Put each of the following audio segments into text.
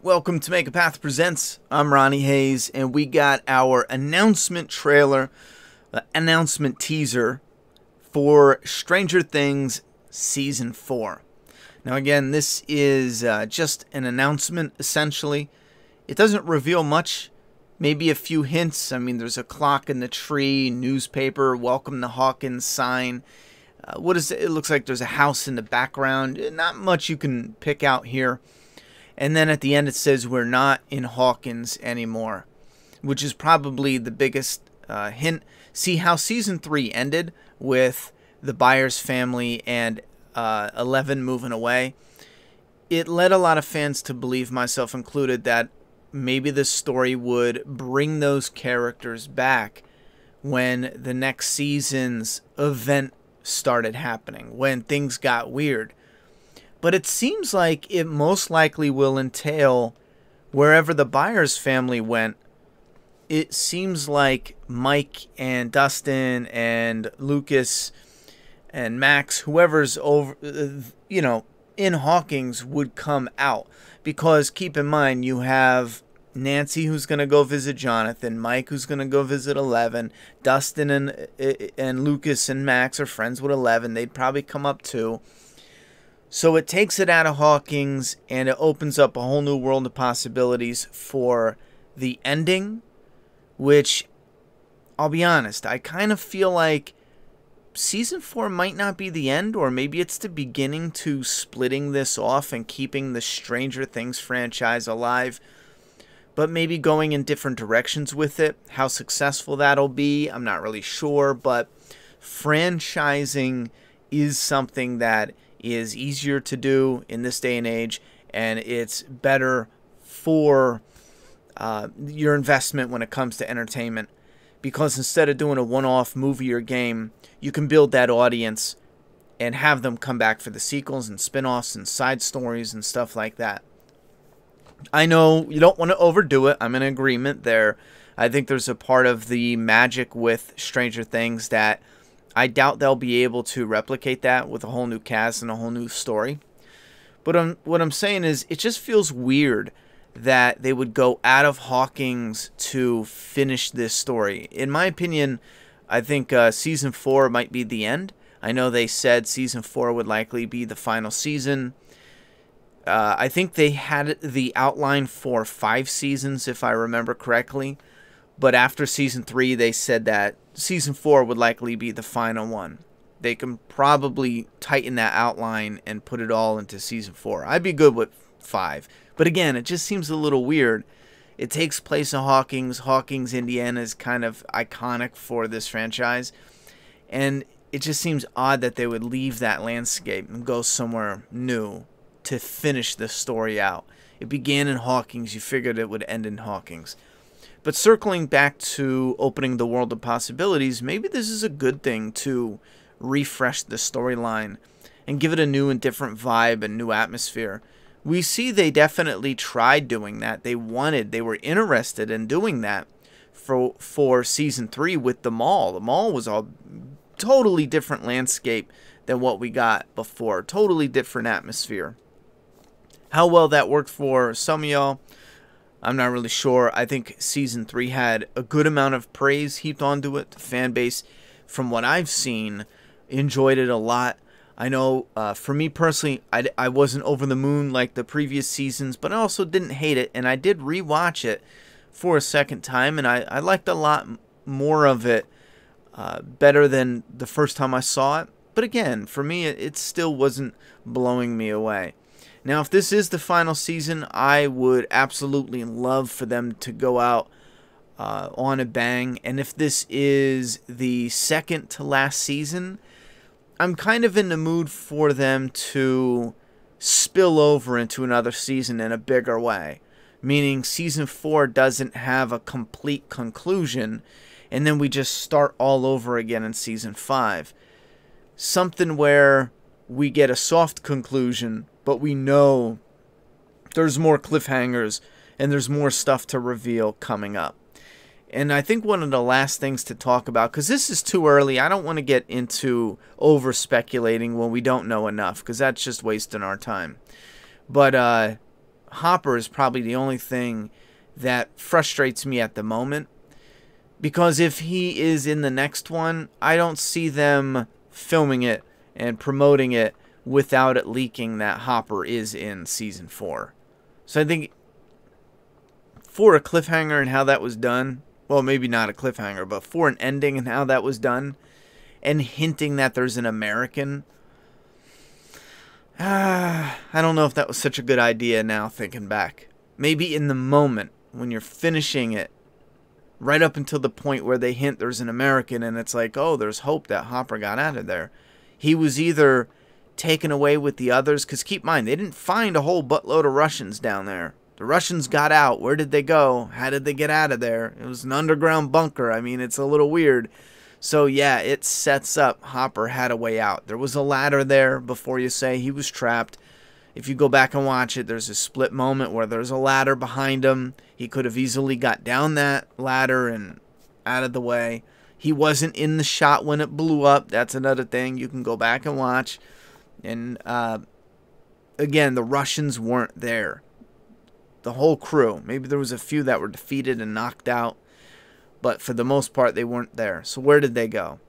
Welcome to Make a Path Presents. I'm Ronnie Hayes, and we got our announcement trailer, announcement teaser for Stranger Things Season 4. Now again, this is just an announcement, essentially. It doesn't reveal much, maybe a few hints. I mean, there's a clock in the tree, newspaper, welcome to Hawkins sign. What is it? It looks like there's a house in the background. Not much you can pick out here. And then at the end it says we're not in Hawkins anymore, which is probably the biggest hint. See how Season 3 ended with the Byers family and 11 moving away? It led a lot of fans to believe, myself included, that maybe this story would bring those characters back when the next season's event started happening, when things got weird. But it seems like it most likely will entail wherever the Byers family went. It seems like Mike and Dustin and Lucas and Max, whoever's over, in Hawkins, would come out. Because keep in mind, you have Nancy who's going to go visit Jonathan, Mike who's going to go visit 11, Dustin and Lucas and Max are friends with 11. They'd probably come up too. So it takes it out of Hawkins and it opens up a whole new world of possibilities for the ending, which, I'll be honest, I kind of feel like Season 4 might not be the end, or maybe it's the beginning to splitting this off and keeping the Stranger Things franchise alive, but maybe going in different directions with it. How successful that'll be, I'm not really sure, but franchising is something that is easier to do in this day and age, and it's better for your investment when it comes to entertainment, because instead of doing a one-off movie or game, you can build that audience and have them come back for the sequels and spin-offs and side stories and stuff like that. I know you don't want to overdo it. I'm in agreement there. I think there's a part of the magic with Stranger Things that I doubt they'll be able to replicate that with a whole new cast and a whole new story. But what I'm saying is, it just feels weird that they would go out of Hawkins to finish this story. In my opinion, I think Season 4 might be the end. I know they said Season 4 would likely be the final season. I think they had the outline for 5 seasons, if I remember correctly. But after Season 3, they said that Season 4 would likely be the final one. They can probably tighten that outline and put it all into Season 4. I'd be good with 5. But again, it just seems a little weird. It takes place in Hawkins. Hawkins, Indiana is kind of iconic for this franchise. And it just seems odd that they would leave that landscape and go somewhere new to finish the story out. It began in Hawkins. You figured it would end in Hawkins. But circling back to opening the world of possibilities, maybe this is a good thing to refresh the storyline and give it a new and different vibe and new atmosphere. We see they definitely tried doing that. They were interested in doing that for Season 3 with the mall. The mall was a totally different landscape than what we got before. Totally different atmosphere. How well that worked for some of y'all, I'm not really sure. I think Season 3 had a good amount of praise heaped onto it. The fan base, from what I've seen, enjoyed it a lot. I know for me personally, I wasn't over the moon like the previous seasons, but I also didn't hate it. And I did rewatch it for a second time, and I liked a lot more of it, better than the first time I saw it. But again, for me, it still wasn't blowing me away. Now, if this is the final season, I would absolutely love for them to go out on a bang. And if this is the second to last season, I'm kind of in the mood for them to spill over into another season in a bigger way. Meaning Season 4 doesn't have a complete conclusion, and then we just start all over again in Season 5. Something where we get a soft conclusion, but we know there's more cliffhangers and there's more stuff to reveal coming up. And I think one of the last things to talk about, because this is too early, I don't want to get into over-speculating when we don't know enough, because that's just wasting our time. But Hopper is probably the only thing that frustrates me at the moment. Because if he is in the next one, I don't see them filming it and promoting it without it leaking that Hopper is in Season 4. So I think for a cliffhanger and how that was done, well, maybe not a cliffhanger, but for an ending and how that was done, and hinting that there's an American, I don't know if that was such a good idea now thinking back. Maybe in the moment when you're finishing it, right up until the point where they hint there's an American and it's like, oh, there's hope that Hopper got out of there. He was either taken away with the others, because keep in mind, they didn't find a whole buttload of Russians down there. The Russians got out. Where did they go? How did they get out of there? It was an underground bunker. I mean, it's a little weird. So, yeah, it sets up Hopper had a way out. There was a ladder there before you say he was trapped. If you go back and watch it, there's a split moment where there's a ladder behind him. He could have easily got down that ladder and out of the way. He wasn't in the shot when it blew up. That's another thing. You can go back and watch. And, again, the Russians weren't there. The whole crew. Maybe there was a few that were defeated and knocked out. But for the most part, they weren't there. So where did they go?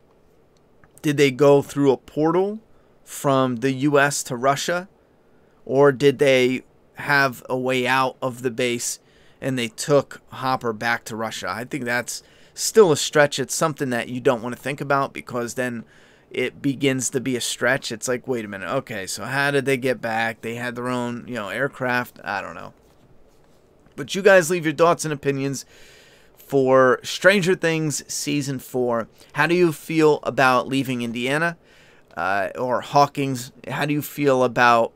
Did they go through a portal from the U.S. to Russia? Or did they have a way out of the base and they took Hopper back to Russia? I think that's still a stretch. It's something that you don't want to think about, because then it begins to be a stretch. It's like, wait a minute. Okay, so how did they get back? They had their own, aircraft. I don't know. But you guys leave your thoughts and opinions for Stranger Things Season 4. How do you feel about leaving Indiana or Hawkins? How do you feel about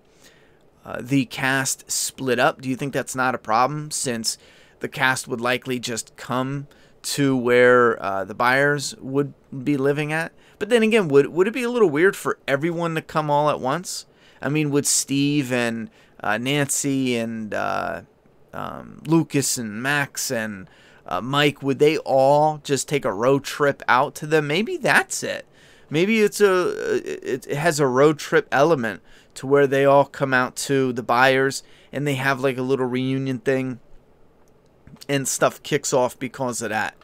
the cast split up? Do you think that's not a problem, since the cast would likely just come to where the Byers would be living at? But then again, would it be a little weird for everyone to come all at once? I mean, would Steve and Nancy and Lucas and Max and Mike, would they all just take a road trip out to them? Maybe that's it. Maybe it has a road trip element to where they all come out to the Byers and they have like a little reunion thing and stuff kicks off because of that.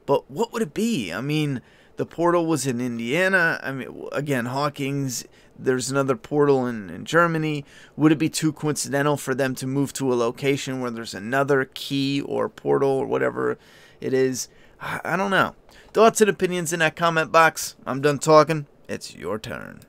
But what would it be? I mean, the portal was in Indiana. I mean, again, Hawkins, there's another portal in Germany. Would it be too coincidental for them to move to a location where there's another key or portal or whatever it is? I don't know. Thoughts and opinions in that comment box. I'm done talking. It's your turn.